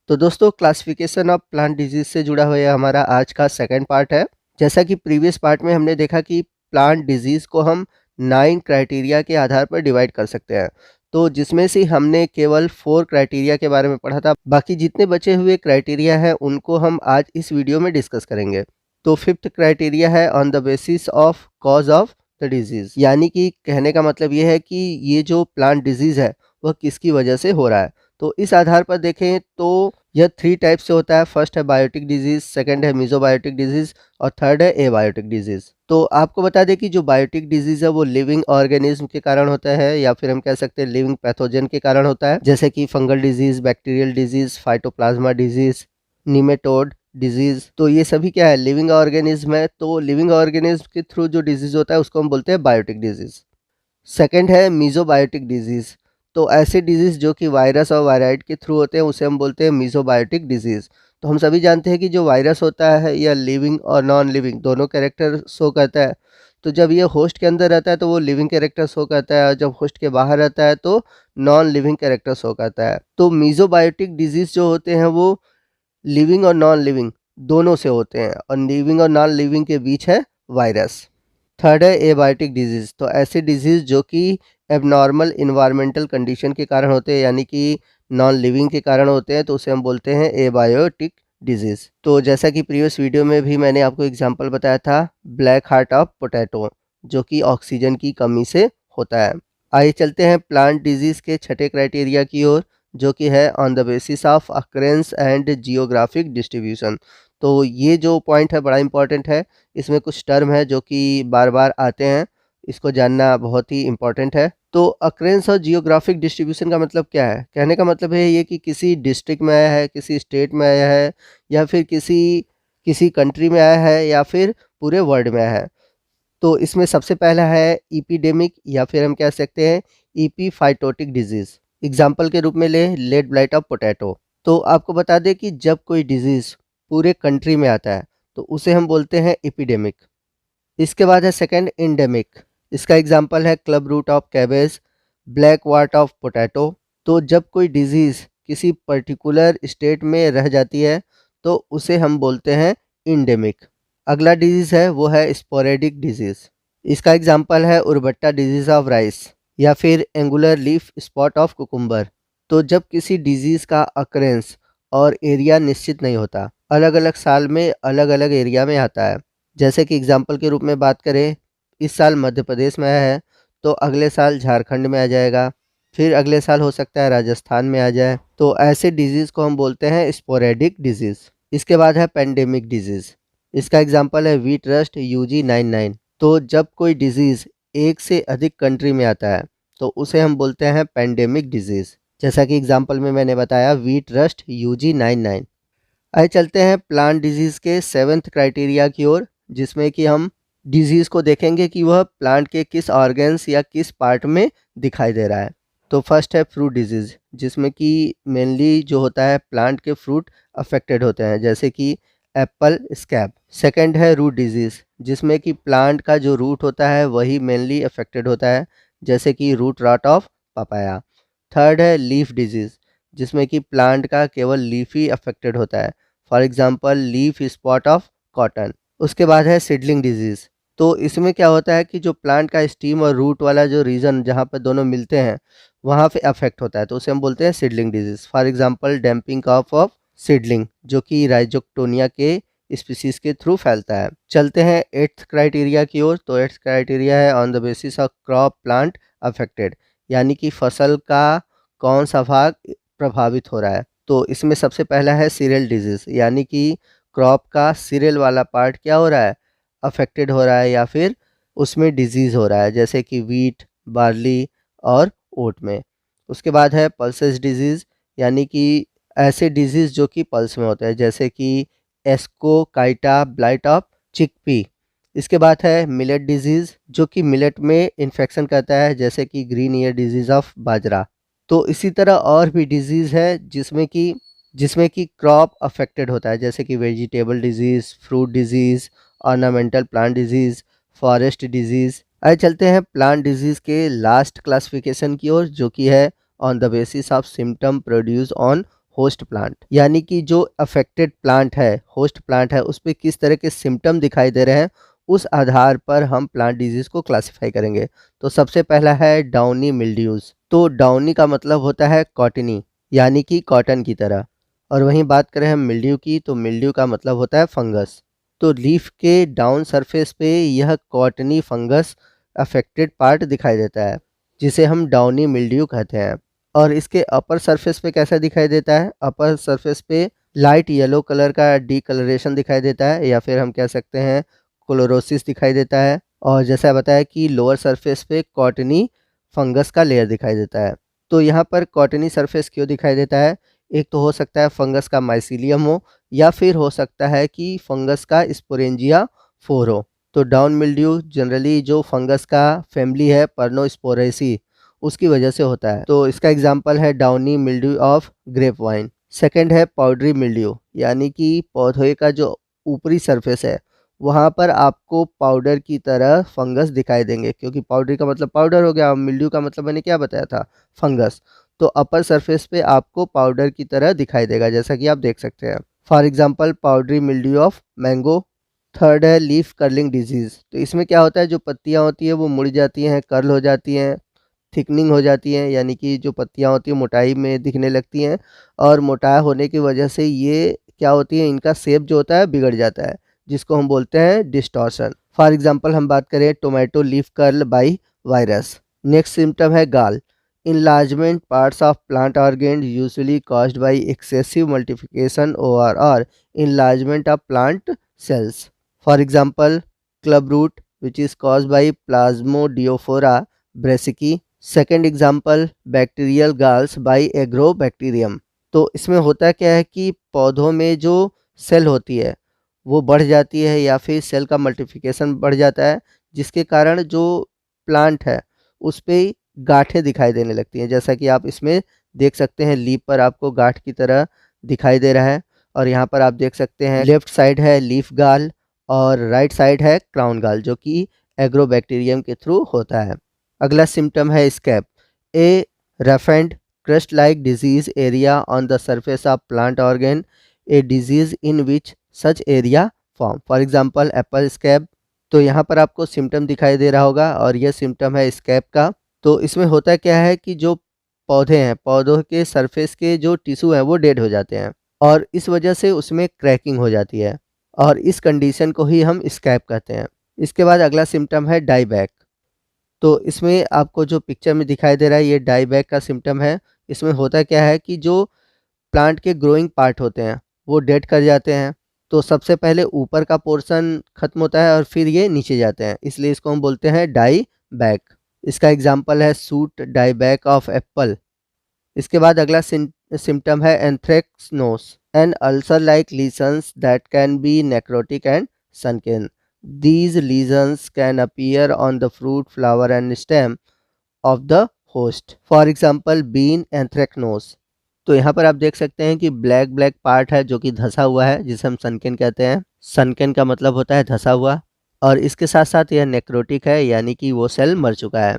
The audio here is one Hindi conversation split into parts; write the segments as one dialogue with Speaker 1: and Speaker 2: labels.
Speaker 1: तो दोस्तों क्लासिफिकेशन ऑफ प्लांट डिजीज से जुड़ा हुआ हमारा आज का सेकंड पार्ट है। जैसा कि प्रीवियस पार्ट में हमने देखा कि प्लांट डिजीज को हम 9 क्राइटेरिया के आधार पर डिवाइड कर सकते हैं। तो जिसमें से हमने केवल 4 क्राइटेरिया के बारे में पढ़ा था। बाकी जितने बचे हुए क्राइटेरिया हैं उनको हम आज इस वीडियो में डिस्कस करेंगे। तो फिफ्थ क्राइटेरिया है on the basis of cause of the disease, यानी कि कहने का मतलब ये है कि ये जो प्लांट डिजीज है वह किसकी वजह से हो रहा है। तो इस आधार पर देखें तो यह 3 टाइप से होता है। फर्स्ट है बायोटिक डिजीज, सेकंड है मीजोबायोटिक डिजीज और थर्ड है एबायोटिक डिजीज। तो आपको बता दें कि जो बायोटिक डिजीज है वो लिविंग ऑर्गेनिज्म के कारण होता है, या फिर हम कह सकते हैं लिविंग पैथोजन के कारण होता है, जैसे कि fungal disease, bacterial disease, phytoplasma disease, nematode disease. तो ये सभी क्या है, लिविंग ऑर्गेनिज्म है। तो लिविंग ऑर्गेनिज्म के थ्रू जो डिजीज होता है उसको हम बोलते हैं बायोटिक डिजीज। सेकंड है मीजोबायोटिक डिजीज। तो ऐसे डिजीज जो कि वायरस और वायराइड के थ्रू होते हैं उसे हम बोलते हैं मीजोबायोटिक डिजीज। तो हम सभी जानते हैं कि जो वायरस होता है यह लिविंग और नॉन लिविंग दोनों कैरेक्टर शो करता है। तो जब ये होस्ट के अंदर रहता है तो वो लिविंग कैरेक्टर शो करता है, और जब होस्ट के बाहर रहता है तो नॉन लिविंग कैरेक्टर शो करता है। तो मीजोबायोटिक डिजीज जो होते हैं वो लिविंग और नॉन लिविंग दोनों से होते हैं, और लिविंग और नॉन लिविंग के बीच है वायरस। थर्ड है एबायोटिक डिजीज़। तो ऐसे डिजीज़ जो कि एबनॉर्मल इन्वायरमेंटल कंडीशन के कारण होते हैं, यानी कि नॉन लिविंग के कारण होते हैं, तो उसे हम बोलते हैं एबायोटिक डिजीज़। तो जैसा कि प्रीवियस वीडियो में भी मैंने आपको एग्जांपल बताया था, ब्लैक हार्ट ऑफ पोटैटो, जो कि ऑक्सीजन की कमी से होता है। आइए चलते हैं प्लांट डिजीज़ के छठे क्राइटेरिया की ओर, जो कि है on the basis of occurrences and geographic distribution. तो ये जो पॉइंट है बड़ा इंपॉर्टेंट है। इसमें कुछ टर्म है जो कि बार बार आते हैं, इसको जानना बहुत ही इम्पोर्टेंट है। तो अक्रेंस और जियोग्राफिक डिस्ट्रीब्यूशन का मतलब क्या है? कहने का मतलब है ये कि किसी डिस्ट्रिक्ट में आया है, किसी स्टेट में आया है, या फिर किसी किसी कंट्री में आया है, या फिर पूरे वर्ल्ड में आया है। तो इसमें सबसे पहला है इपीडेमिक, या फिर हम कह सकते हैं इपीफाइटोटिक डिजीज़। एग्जाम्पल के रूप में लें लेड ब्लाइट ऑफ पोटैटो। तो आपको बता दें कि जब कोई डिजीज़ पूरे कंट्री में आता है तो उसे हम बोलते हैं एपिडेमिक। इसके बाद है सेकंड इंडेमिक। इसका एग्जांपल है club root of cabbage, black wart of potato. तो जब कोई डिजीज़ किसी पर्टिकुलर स्टेट में रह जाती है तो उसे हम बोलते हैं इंडेमिक। अगला डिजीज़ है वो है स्पोरेडिक डिजीज़। इसका एग्जांपल है उर्बट्टा डिजीज़ ऑफ राइस, या फिर angular leaf spot of cucumber. तो जब किसी डिजीज़ का अक्रेंस और एरिया निश्चित नहीं होता, अलग अलग साल में अलग अलग एरिया में आता है। जैसे कि एग्जांपल के रूप में बात करें, इस साल मध्य प्रदेश में आया है तो अगले साल झारखंड में आ जाएगा, फिर अगले साल हो सकता है राजस्थान में आ जाए। तो ऐसे डिजीज़ को हम बोलते हैं स्पोरेडिक डिजीज़। इसके बाद है पेंडेमिक डिजीज़। इसका एग्जांपल है व्हीट रस्ट UG99। तो जब कोई डिजीज़ एक से अधिक कंट्री में आता है तो उसे हम बोलते हैं पेंडेमिक डिजीज़। जैसा कि एग्जांपल में मैंने बताया व्हीट रस्ट UG99। आइए चलते हैं प्लांट डिजीज़ के सेवन्थ क्राइटेरिया की ओर, जिसमें कि हम डिजीज़ को देखेंगे कि वह प्लांट के किस ऑर्गन्स या किस पार्ट में दिखाई दे रहा है। तो फर्स्ट है फ्रूट डिजीज़, जिसमें कि मेनली जो होता है प्लांट के फ्रूट अफेक्टेड होते हैं, जैसे कि एप्पल स्कैब। सेकंड है रूट डिजीज़, जिसमें कि प्लांट का जो रूट होता है वही मेनली अफेक्टेड होता है, जैसे कि root rot of papaya. Third है लीफ डिजीज़, जिसमें कि प्लांट का केवल लीफ ही अफेक्टेड होता है, for example leaf spot of cotton. उसके बाद है सीडलिंग डिजीज़। तो इसमें क्या होता है कि जो प्लांट का स्टीम और रूट वाला जो रीजन जहाँ पर दोनों मिलते हैं वहाँ पे अफेक्ट होता है, तो उसे हम बोलते हैं seedling disease. For example damping off of seedling, जो कि राइजोक्टोनिया के स्पीसीज के थ्रू फैलता है। चलते हैं एट्थ क्राइटेरिया की ओर। तो एट्थ क्राइटेरिया है on the basis of crop plant affected, यानी कि फसल का कौन सा भाग प्रभावित हो रहा है। तो इसमें सबसे पहला है सीरियल डिजीज़, यानी कि क्रॉप का सीरियल वाला पार्ट क्या हो रहा है, अफेक्टेड हो रहा है, या फिर उसमें डिजीज़ हो रहा है, जैसे कि वीट, बार्ली और ओट में। उसके बाद है पल्सेस डिजीज़, यानी कि ऐसे डिजीज़ जो कि पल्स में होते हैं, जैसे कि एस्कोकाइटा ब्लाइट ऑफ चिकपी। इसके बाद है मिलेट डिजीज़, जो कि मिलेट में इन्फेक्शन करता है, जैसे कि ग्रीन ईयर डिजीज़ ऑफ बाजरा। तो इसी तरह और भी डिजीज़ है जिसमें कि क्रॉप अफेक्टेड होता है, जैसे कि vegetable disease, fruit disease, ornamental plant disease, forest disease. आइए चलते हैं प्लांट डिजीज़ के लास्ट क्लासिफिकेशन की ओर, जो कि है on the basis of symptom produce on host plant, यानी कि जो अफेक्टेड प्लांट है, होस्ट प्लांट है, उस पे किस तरह के सिम्टम दिखाई दे रहे हैं, उस आधार पर हम प्लांट डिजीज को क्लासिफाई करेंगे। तो सबसे पहला है डाउनी मिल्ड्यूज। तो डाउनी का मतलब होता है कॉटनी, यानी कि कॉटन की तरह। और वहीं बात करें हम मिल्ड्यू की, तो मिल्ड्यू का मतलब होता है फंगस। तो लीफ के डाउन सरफेस पे यह कॉटनी फंगस अफेक्टेड पार्ट दिखाई देता है, जिसे हम डाउनी मिल्ड्यू कहते हैं। और इसके अपर सरफेस पे कैसा दिखाई देता है? अपर सरफेस पे लाइट येलो कलर का डीकलरेशन दिखाई देता है, या फिर हम कह सकते हैं क्लोरोसिस दिखाई देता है। और जैसा बताया कि लोअर सरफेस पे कॉटनी फंगस का लेयर दिखाई देता है। तो यहाँ पर कॉटनी सरफेस क्यों दिखाई देता है? एक तो हो सकता है फंगस का माइसीलियम हो, या फिर हो सकता है कि फंगस का स्पोरेंजिया फोर हो। तो डाउन मिल्ड्यू जनरली जो फंगस का फैमिली है पर्नोस्पोरेसी, उसकी वजह से होता है। तो इसका एग्जांपल है downy mildew of grape vine. Second है पाउडरी मिल्ड्यू, यानी कि पौधे का जो ऊपरी सरफेस है वहाँ पर आपको पाउडर की तरह फंगस दिखाई देंगे, क्योंकि पाउडरी का मतलब पाउडर हो गया, मिल्ड्यू का मतलब मैंने क्या बताया था? फंगस। तो अपर सरफेस पे आपको पाउडर की तरह दिखाई देगा, जैसा कि आप देख सकते हैं। For example powdery mildew of mango. Third है लीफ कर्लिंग डिजीज़। तो इसमें क्या होता है, जो पत्तियाँ होती है वो मुड़ जाती हैं, कर्ल हो जाती हैं, थिकनिंग हो जाती हैं, यानी कि जो पत्तियाँ होती हैं मोटाई में दिखने लगती हैं। और मोटा होने की वजह से ये क्या होती है, इनका शेप जो होता है बिगड़ जाता है, जिसको हम बोलते हैं डिस्टॉर्शन। फॉर एग्जांपल हम बात करें tomato leaf curl by virus. Next symptom है गाल। enlargement parts of plant organ usually caused by excessive multiplication or enlargement of plant cells. For example, clubroot, which is caused by Plasmodiaphora brassicae. Second example bacterial galls by Agrobacterium. तो इसमें होता क्या है कि पौधों में जो सेल होती है वो बढ़ जाती है, या फिर सेल का मल्टीप्लिकेशन बढ़ जाता है, जिसके कारण जो प्लांट है उस पर गांठें दिखाई देने लगती हैं, जैसा कि आप इसमें देख सकते हैं। लीफ पर आपको गांठ की तरह दिखाई दे रहा है। और यहाँ पर आप देख सकते हैं लेफ्ट साइड है लीफ गाल और राइट साइड है क्राउन गाल, जो कि एग्रोबैक्टीरियम के थ्रू होता है। अगला सिम्टम है scab. A रफेंड crust like disease area on the surface of plant organ, a disease in which such area form, for example apple scab। तो यहाँ पर आपको सिम्टम दिखाई दे रहा होगा, और यह सिम्टम है स्कैब का। तो इसमें होता क्या है कि जो पौधे हैं, पौधों के सरफेस के जो टिश्यू हैं वो डेड हो जाते हैं, और इस वजह से उसमें क्रैकिंग हो जाती है, और इस कंडीशन को ही हम स्कैब कहते हैं। इसके बाद अगला सिम्टम है डाईबैक। तो इसमें आपको जो पिक्चर में दिखाई दे रहा है ये डाईबैक का सिम्टम है। इसमें होता क्या है कि जो प्लांट के ग्रोइंग पार्ट होते हैं वो डेड कर जाते हैं। तो सबसे पहले ऊपर का पोर्शन खत्म होता है और फिर ये नीचे जाते हैं, इसलिए इसको हम बोलते हैं डाई बैक। इसका एग्जांपल है shoot die back of apple. इसके बाद अगला सिम्टम है anthracnose, an ulcer like lesions that can be necrotic and sunken. These lesions can appear on the fruit, flower and stem of the host. For example, bean anthracnose। तो यहाँ पर आप देख सकते हैं कि ब्लैक ब्लैक पार्ट है जो कि धंसा हुआ है, जिसे हम सनकेन कहते हैं। सनकेन का मतलब होता है धंसा हुआ, और इसके साथ साथ यह नेक्रोटिक है, यानी कि वो सेल मर चुका है।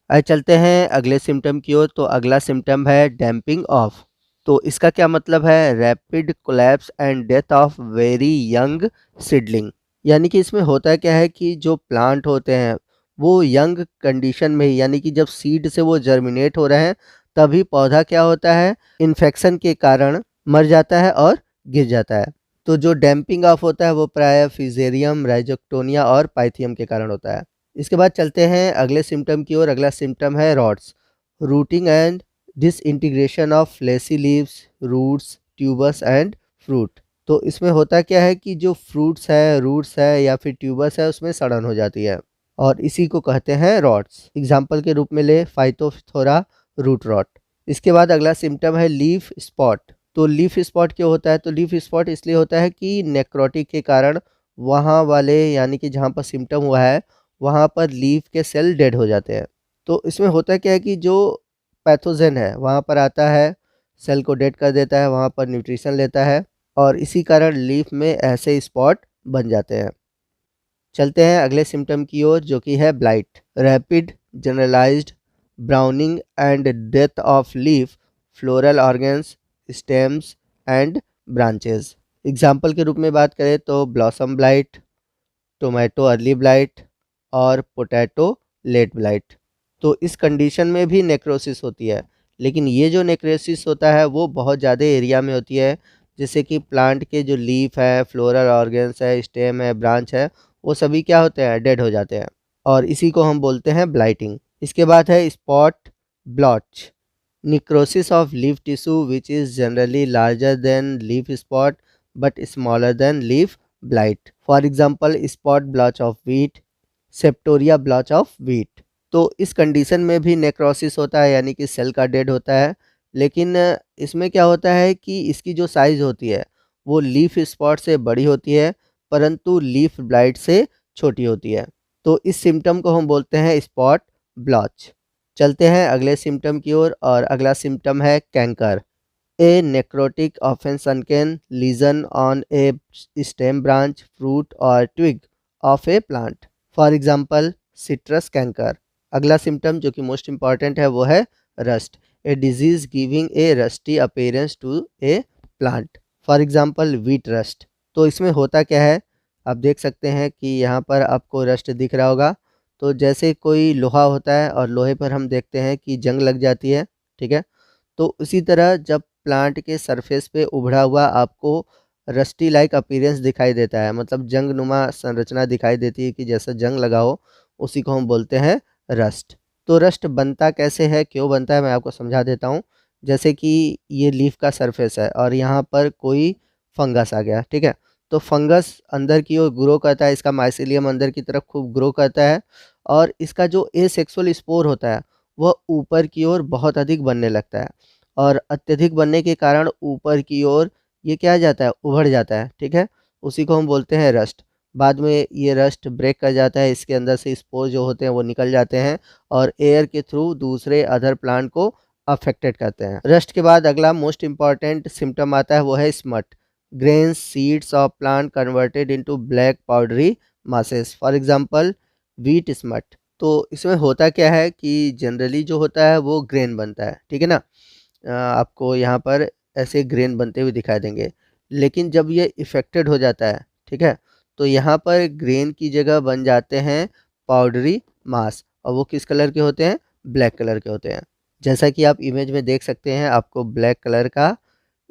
Speaker 1: आइए चलते हैं अगले सिम्टम की ओर। तो अगला सिम्टम है डैम्पिंग ऑफ। तो इसका क्या मतलब है? Rapid collapse and death of very young seedling. यानी कि इसमें होता क्या है कि जो प्लांट होते हैं वो यंग कंडीशन में ही, यानी कि जब सीड से वो जर्मिनेट हो रहे हैं तभी पौधा क्या होता है, इन्फेक्शन के कारण मर जाता है और गिर जाता है। तो जो डैम्पिंग ऑफ होता है वो प्राय फिजेरियम, राइजोक्टोनिया और पाइथियम के कारण होता है। इसके बाद चलते हैं अगले सिम्टम की ओर। अगला सिम्टम है rots, rotting and disintegration of fleshy leaves, roots, tubers and fruit. तो इसमें होता क्या है कि जो फ्रूट्स है, रूट्स है या फिर ट्यूबस है उसमें सड़न हो जाती है, और इसी को कहते हैं रॉट्स। एग्जाम्पल के रूप में ले फाइटोफथोरा रूट रॉट। इसके बाद अगला सिम्टम है लीफ स्पॉट। तो लीफ स्पॉट क्यों होता है? तो लीफ स्पॉट इसलिए होता है कि नेक्रोटिक के कारण वहाँ वाले, यानी कि जहाँ पर सिम्टम हुआ है वहाँ पर लीफ के सेल डेड हो जाते हैं। तो इसमें होता क्या है कि जो पैथोजन है वहाँ पर आता है, सेल को डेड कर देता है, वहाँ पर न्यूट्रिशन लेता है, और इसी कारण लीफ में ऐसे स्पॉट बन जाते हैं। चलते हैं अगले सिम्टम की ओर, जो कि है blight. Rapid generalized browning and death of leaf, floral organs, stems and branches. Example के रूप में बात करें तो blossom blight, tomato early blight और पोटैटो लेट ब्लाइट। तो इस कंडीशन में भी नेक्रोसिस होती है, लेकिन ये जो नेक्रोसिस होता है वो बहुत ज़्यादा एरिया में होती है, जैसे कि प्लांट के जो लीफ है, फ्लोरल ऑर्गन्स है, स्टेम है, ब्रांच है, वो सभी क्या होते हैं, डेड हो जाते हैं, और इसी को हम बोलते हैं ब्लाइटिंग। इसके बाद है spot blotch, necrosis of leaf tissue which is generally larger than leaf spot but smaller than leaf blight. For example, spot blotch of wheat, Septoria blotch of wheat. तो इस कंडीशन में भी नेक्रोसिस होता है, यानी कि सेल का डेड होता है, लेकिन इसमें क्या होता है कि इसकी जो साइज़ होती है वो लीफ स्पॉट से बड़ी होती है, परंतु लीफ ब्लाइट से छोटी होती है। तो इस सिम्टम को हम बोलते हैं स्पॉट ब्लॉच। चलते हैं अगले सिम्टम की ओर, और अगला सिम्टम है canker. A necrotic often sunken lesion on a stem, branch, fruit और twig of a plant. For example citrus canker. अगला सिम्टम जो कि मोस्ट इंपॉर्टेंट है वो है rust, a disease giving a rusty appearance to a plant. For example wheat rust. तो इसमें होता क्या है, आप देख सकते हैं कि यहाँ पर आपको रस्ट दिख रहा होगा। तो जैसे कोई लोहा होता है और लोहे पर हम देखते हैं कि जंग लग जाती है, ठीक है, तो उसी तरह जब प्लांट के सरफेस पे उभड़ा हुआ आपको रस्टी लाइक अपीयरेंस दिखाई देता है, मतलब जंग नुमा संरचना दिखाई देती है कि जैसा जंग लगा हो, उसी को हम बोलते हैं रस्ट। तो रस्ट बनता कैसे है, क्यों बनता है, मैं आपको समझा देता हूँ। जैसे कि ये लीफ का सरफेस है और यहाँ पर कोई फंगस आ गया, ठीक है, तो फंगस अंदर की ओर ग्रो करता है, इसका माइसिलियम अंदर की तरफ खूब ग्रो करता है, और इसका जो एसेक्सुअल स्पोर होता है वह ऊपर की ओर बहुत अधिक बनने लगता है, और अत्यधिक बनने के कारण ऊपर की ओर ये क्या आ जाता है, उभड़ जाता है, ठीक है, उसी को हम बोलते हैं रस्ट। बाद में ये रस्ट ब्रेक कर जाता है, इसके अंदर से स्पोर जो होते हैं वो निकल जाते हैं और एयर के थ्रू दूसरे अदर प्लांट को अफेक्टेड करते हैं। रस्ट के बाद अगला मोस्ट इंपॉर्टेंट सिम्टम आता है, वो है smut, grains seeds of plant converted into black powdery masses. For example wheat smut. तो इसमें होता क्या है कि जनरली जो होता है वो ग्रेन बनता है, ठीक है ना, आपको यहाँ पर ऐसे ग्रेन बनते हुए दिखाई देंगे, लेकिन जब ये इफेक्टेड हो जाता है, ठीक है, तो यहाँ पर ग्रेन की जगह बन जाते हैं पाउडरी मास, और वो किस कलर के होते हैं, ब्लैक कलर के होते हैं। जैसा कि आप इमेज में देख सकते हैं, आपको ब्लैक कलर का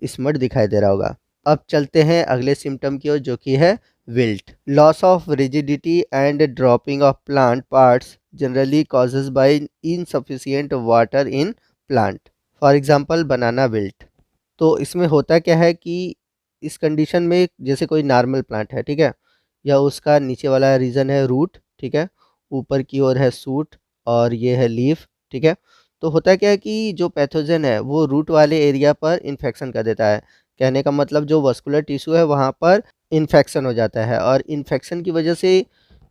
Speaker 1: स्मट दिखाई दे रहा होगा। अब चलते हैं अगले सिम्टम की ओर, जो कि है wilt, loss of rigidity and dropping of plant parts generally causes bye insufficient water in plant. For example banana wilt. तो इसमें होता क्या है कि इस कंडीशन में जैसे कोई नॉर्मल प्लांट है, ठीक है, या उसका नीचे वाला रीजन है रूट, ठीक है, ऊपर की ओर है सूट और ये है लीफ, ठीक है, तो होता क्या है कि जो पैथोजन है वो रूट वाले एरिया पर इन्फेक्शन कर देता है। कहने का मतलब जो वस्कुलर टिश्यू है वहाँ पर इन्फेक्शन हो जाता है, और इन्फेक्शन की वजह से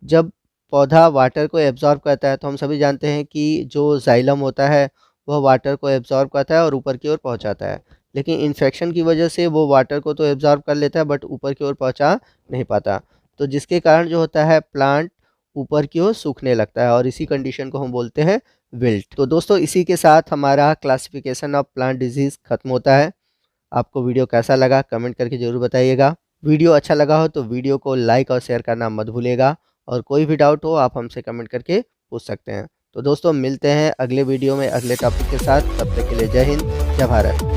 Speaker 1: जब पौधा वाटर को एब्जॉर्ब करता है, तो हम सभी जानते हैं कि जो जाइलम होता है वह वाटर को एब्जॉर्ब करता है और ऊपर की ओर पहुंचाता है, लेकिन इन्फेक्शन की वजह से वो वाटर को तो एब्जॉर्ब कर लेता है बट ऊपर की ओर पहुंचा नहीं पाता, तो जिसके कारण जो होता है प्लांट ऊपर की ओर सूखने लगता है, और इसी कंडीशन को हम बोलते हैं विल्ट। तो दोस्तों इसी के साथ हमारा क्लासिफिकेशन ऑफ प्लांट डिजीज़ खत्म होता है। आपको वीडियो कैसा लगा कमेंट करके ज़रूर बताइएगा। वीडियो अच्छा लगा हो तो वीडियो को लाइक और शेयर करना मत भूलिएगा, और कोई भी डाउट हो आप हमसे कमेंट करके पूछ सकते हैं। तो दोस्तों मिलते हैं अगले वीडियो में अगले टॉपिक के साथ, तब तक के लिए जय हिंद, जय भारत।